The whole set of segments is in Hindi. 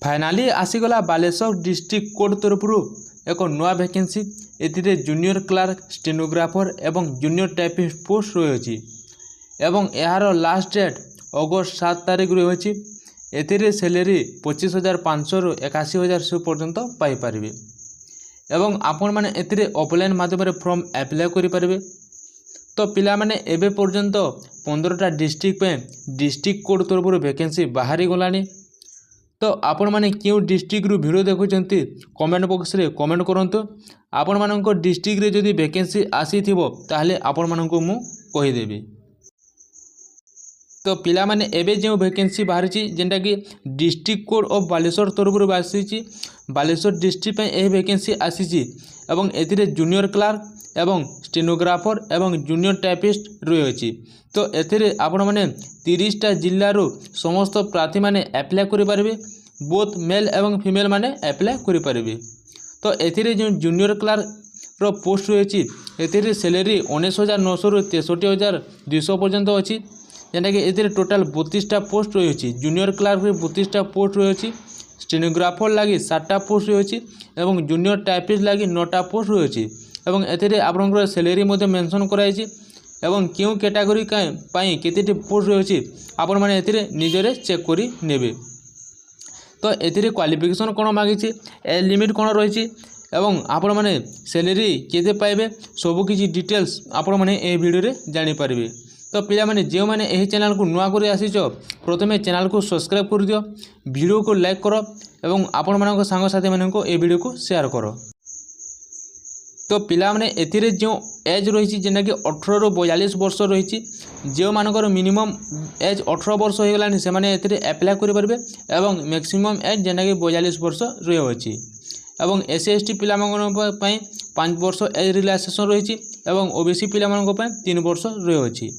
फाइनाली आसीगला बालेश्वर डिस्ट्रिक्ट कोर्ट तरफरु एक नया वैकेंसी एथिरे जूनियर क्लार्क स्टेनोग्राफर एवं जूनियर टाइपिस्ट पोस्ट रही एवं यार लास्ट डेट अगस्त 7 तारिख रही। एथिरे सैलरी 25,500 रु 81,000 पर्यंत पाइपर एवं आपण मैंने एथिरे ऑफलाइन माध्यम फॉर्म अप्लाई करें। तो पिला माने एबे पर्यंत 15टा डिस्ट्रिक्ट पे डिस्ट्रिक्ट कोड तरफ वैकेंसी बाहरी गलानी। तो आपण माने क्यों डिस्ट्रिक्ट रु वीडियो देखुचंती कमेंट बॉक्स रे कमेंट करंतु। आपण मानक डिस्ट्रिक्ट रे जदि वैकेंसी आसी थिबो ताहले आपण मानक मु कहि देबी। तो पिला माने एबे जो वैकेंसी बाहरी छि जेंटा कि डिस्ट्रिक्ट कोड ऑफ बालेश्वर तरफ आसी छि। बालेश्वर डिस्ट्रिक्ट पे ए वैकेंसी आसी छि एवं एथिरे जूनियर क्लार्क एवं स्टेनोग्राफर एवं जूनियर टाइपिस्ट रही। तो एथिरे आपण माने 30टा जिल्लारू समस्त प्रार्थी माने अप्लाई करि पारबे। बोथ मेल एवं फीमेल माने अप्लाई करि पारबे। तो एथिरे जो जूनियर क्लार्क रो पोस्ट रही एथिरे सैलरी 19,900 रु 63,200 पर्यंत अछि। जेंटा कि एथिरे टोटल 32टा पोस्ट रही। जूनियर क्लार्क रे 32टा पोस्ट रही। स्टेनोग्राफर लगी 7टा पोस्ट रही एवं जूनियर टाइपिस्ट लगी 9टा पोस्ट रही एवं एथिरे आपनकर सैलरी मध्ये मेंशन कराई एवं क्यों कैटेगरी पाई केतेटी पोस्ट रही आपण माने एथिरे निजरे चेक करी नेबे। तो एथिरे क्वालिफिकेशन कोन मागिछि एज लिमिट कोन रही एवं आपण माने सैलरी केते पाइबे सब किछि डिटेल्स आपण माने ए वीडियो रे जानि पारिबे। तो पिला माने जे माने एही चैनल को नुआ करी आसीचो प्रथमे चैनल को सब्सक्राइब कर दियो, वीडियो को लाइक करो एवं आपण मानक संग साथी मानक ए वीडियो को शेयर करो। तो पिला माने एथिरे जो एज रही जेना कि 18 रु 42 वर्ष रही। जो मानकर मिनिमम एज 18 वर्ष हो गलानी से माने एथिरे अप्लाई करि परबे एवं मैक्सिमम एज जेना कि 42 वर्ष रही एवं एससी एसटी पिला मानक पई 5 वर्ष एज रिलैक्सेशन रही एवं ओबीसी पिला मानक पई 3 वर्ष रही।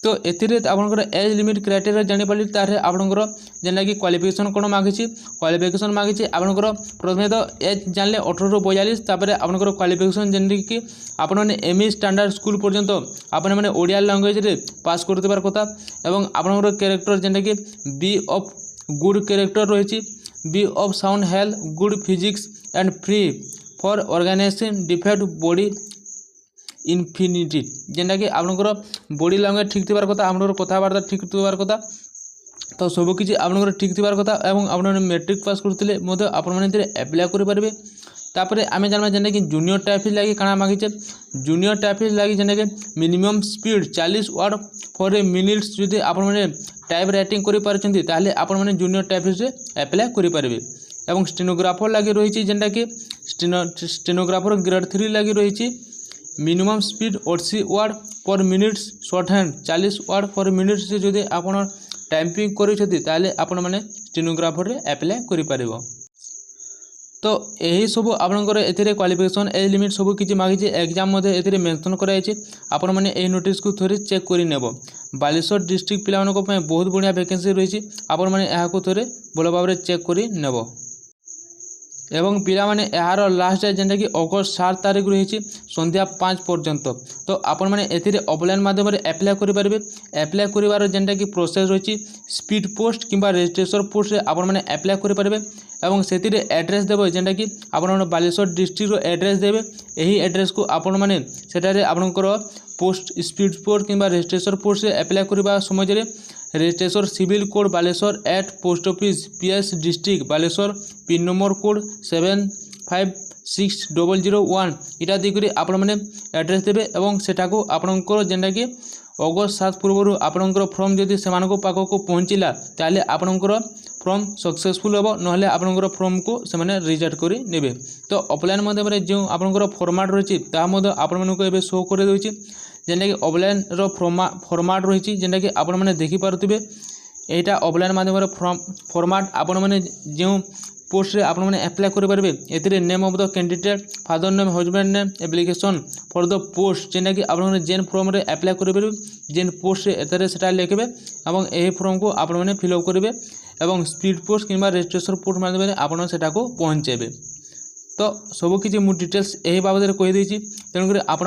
तो एथिरे आपनकर एज लिमिट क्राइटेरिया जानि पाली तारे आपनकर जेना कि क्वालिफिकेशन कोन मागिछि क्वालिफिकेशन मागिछि आपनकर प्रथमे तो एज जानले 18 रु 42 तापरे आपनकर क्वालिफिकेशन जेन कि आपण माने एमई स्टैंडर्ड स्कूल पर्यंत आपण माने ओडिया लैंग्वेज रे पास करतेबार कथा एवं आपनकर कैरेक्टर जेना कि बी ऑफ गुड कैरेक्टर रहिछि, be of sound health, good physics and free for organization defect body infinity जेनटा कि आपनकर बॉडी लैंग्वेज ठीक थिबार कथा आपनकर कथाबार्ता ठीक थिबार कथा। तो सब किछि आपनकर ठीक थिबार कथा एवं आपन मैट्रिक पास करथिले मोदे आपन माने एथिरे अप्लाई करि पारबे। तापरे आमे जानबा जेना कि जूनियर टाइपिस्ट लागि काना मागिचे जूनियर टाइपिस्ट लागि जेना कि minimum speed 40 word for a minutes जदि आपन माने टाइप राइटिंग करि पारछन्ती ताले आपन माने जूनियर टाइपिस्ट रे अप्लाई करि पारबे। एवं स्टेनोग्राफर लागि रहिछि जेनटा कि स्टेनोग्राफर ग्रेड 3 लागि रहिछि मिनिमम स्पीड 80 वर्ड पर मिनिट्स शॉर्ट हैंड 40 वर्ड पर मिनिट्स से जदि आपण टाइपिंग करिछथि ताले आपण माने स्टेनोग्राफर रे अप्लाई करि पारिबो। तो यही सब आपनकर एथिरे क्वालिफिकेशन एज लिमिट सब किछि मागिछि एग्जाम मध्ये एथिरे मेंशन कराइछि आपण माने एही नोटिस को थोरे चेक करि नेबो। बालेश्वर डिस्ट्रिक्ट पिलानको पय बहुत बढ़िया वैकेंसी रहिछि आपण माने एहा को थोरे भलो भाबरे चेक करि नेबो। एवं पिला माने यार लास्ट डेट जेनटा कि अगस्त 7 तारिख रही संध्या 5 पर्यंत। तो आपण माने एथिरे ऑफलाइन माध्यम रे अप्लाई करि पारबे। अप्लाई करिवार जेनटा कि प्रोसेस रही स्पीड पोस्ट किंबा रजिस्ट्रेशन पोस्ट रे आपण माने अप्लाई करि पारबे एवं सेतिरे एड्रेस देबे जेनटा कि आपण माने बालेश्वर डिस्ट्रिक्ट रो एड्रेस देबे। एही एड्रेस को आपण माने सेटारे आपनकर पोस्ट स्पीड पोस्ट किंबा रजिस्ट्रेशन पोस्ट रे अप्लाई करिबा समय रे registration civil code Baleswar at post office PS district Baleswar pin number code 756001 इटा देकरी आपण माने एड्रेस देबे एवं सेटा को आपनकर जेंडा कि अगस्त 7 पूर्व आपनकर फॉर्म जदि सेमानको पाको को पहुंचिला ताले आपनकर फॉर्म सक्सेसफुल होबो नहले आपनकर फॉर्म को सेमाने रिजेक्ट करि नेबे। तो ऑफलाइन माध्यम रे जो आपनकर फॉर्मेट रहिछि ता मध्ये आपण मानको एबे शो करे दोछि जेंडा कि ऑफलाइन रो फॉर्मेट रहिछि जेंडा कि आपण माने देखि पारुथिबे। एटा ऑफलाइन माध्यम रे फॉर्मेट आपण माने जो पोस्ट रे आपण माने अप्लाई करि पारबे। एथिरे name of the candidate, father name, husband name, application for the post जेना कि आपण माने जेन फॉर्म रे अप्लाई करि पारबे जेन पोस्ट रे एतरे सेटा लिखबे एवं एही फॉर्म को आपण माने फिल अप करिवे एवं स्पीड पोस्ट किंबा रजिस्ट्रेशन पोस्ट माध्यम रे आपण सेटा को पहुंचेबे। तो सबकिछि मु डिटेल्स यही बाबद कहीदेছি तेणुक आपण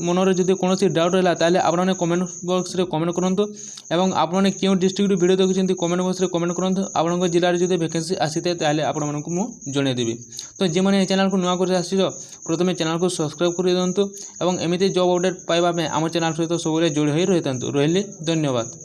मनरे जदि कौन डाउट रहा ताले आपने कमेंट बॉक्स रे कमेंट करूँ एवं आपने क्यों डिस्ट्रिक्ट वीडियो देखुं कमेंट बॉक्स रे कमेंट करूँ आपण जिले में जब वैकेंसी आसी था ताले आपण मु जनईदेवी। तो जे मैंने चैनल को नुआ कर आसिछ प्रथम चैनल को सब्सक्राइब कर दिंतु एवं एमती जॉब अपडेट पाइबा आम चैनल सहित सब जोड़ी रही था। रही धन्यवाद।